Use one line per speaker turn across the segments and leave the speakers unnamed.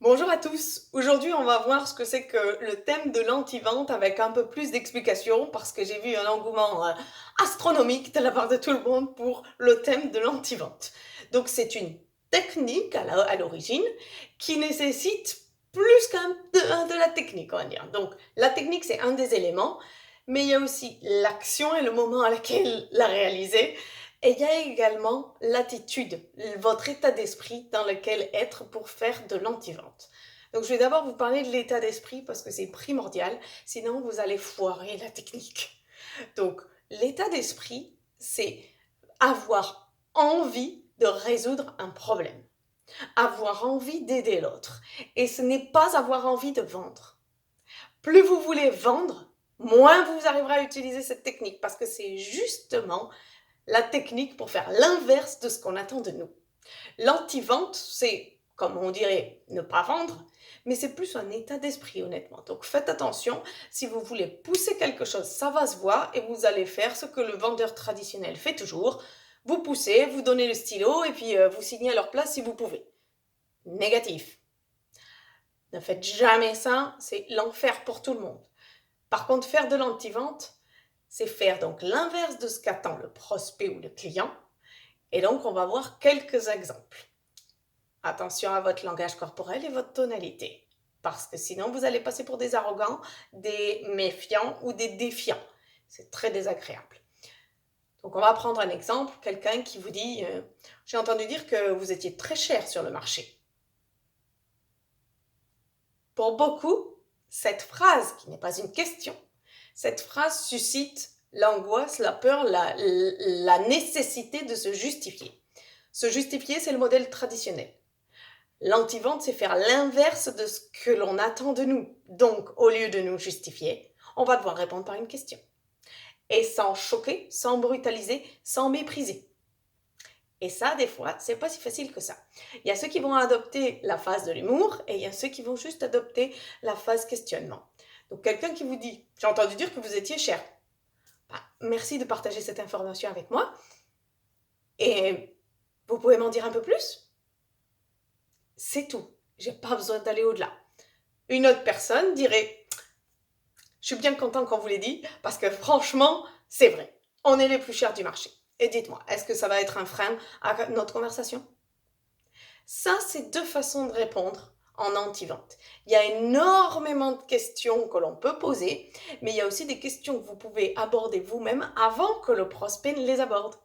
Bonjour à tous. Aujourd'hui, on va voir ce que c'est que le thème de l'anti-vente avec un peu plus d'explications parce que j'ai vu un engouement astronomique de la part de tout le monde pour le thème de l'anti-vente. Donc, c'est une technique à l'origine qui nécessite plus de la technique, on va dire. Donc, la technique, c'est un des éléments, mais il y a aussi l'action et le moment à laquelle la réaliser. Et il y a également l'attitude, votre état d'esprit dans lequel être pour faire de l'anti-vente. Donc je vais d'abord vous parler de l'état d'esprit parce que c'est primordial, sinon vous allez foirer la technique. Donc l'état d'esprit, c'est avoir envie de résoudre un problème, avoir envie d'aider l'autre. Et ce n'est pas avoir envie de vendre. Plus vous voulez vendre, moins vous arriverez à utiliser cette technique parce que c'est justement la technique pour faire l'inverse de ce qu'on attend de nous. L'anti-vente, c'est, comme on dirait, ne pas vendre, mais c'est plus un état d'esprit, honnêtement. Donc faites attention, si vous voulez pousser quelque chose, ça va se voir et vous allez faire ce que le vendeur traditionnel fait toujours. Vous poussez, vous donnez le stylo et puis vous signez à leur place si vous pouvez. Négatif. Ne faites jamais ça, c'est l'enfer pour tout le monde. Par contre, faire de l'anti-vente, c'est faire donc l'inverse de ce qu'attend le prospect ou le client. Et donc, on va voir quelques exemples. Attention à votre langage corporel et votre tonalité, parce que sinon, vous allez passer pour des arrogants, des méfiants ou des défiants. C'est très désagréable. Donc, on va prendre un exemple, quelqu'un qui vous dit j'ai entendu dire que vous étiez très cher sur le marché. Pour beaucoup, cette phrase, qui n'est pas une question, cette phrase suscite l'angoisse, la peur, la nécessité de se justifier. Se justifier, c'est le modèle traditionnel. L'anti-vente, c'est faire l'inverse de ce que l'on attend de nous. Donc, au lieu de nous justifier, on va devoir répondre par une question. Et sans choquer, sans brutaliser, sans mépriser. Et ça, des fois, c'est pas si facile que ça. Il y a ceux qui vont adopter la phase de l'humour et il y a ceux qui vont juste adopter la phase questionnement. Donc, quelqu'un qui vous dit j'ai entendu dire que vous étiez cher. Bah, merci de partager cette information avec moi. Et vous pouvez m'en dire un peu plus? C'est tout. J'ai pas besoin d'aller au-delà. Une autre personne dirait je suis bien content qu'on vous l'ait dit parce que franchement, c'est vrai. On est les plus chers du marché. Et dites-moi, est-ce que ça va être un frein à notre conversation? Ça, c'est deux façons de répondre en anti-vente. Il y a énormément de questions que l'on peut poser, mais il y a aussi des questions que vous pouvez aborder vous-même avant que le prospect ne les aborde.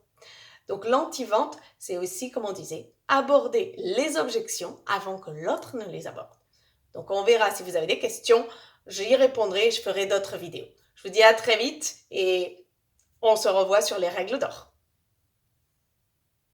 Donc l'anti-vente, c'est aussi, comme on disait, aborder les objections avant que l'autre ne les aborde. Donc on verra si vous avez des questions, j'y répondrai, je ferai d'autres vidéos. Je vous dis à très vite et on se revoit sur les règles d'or.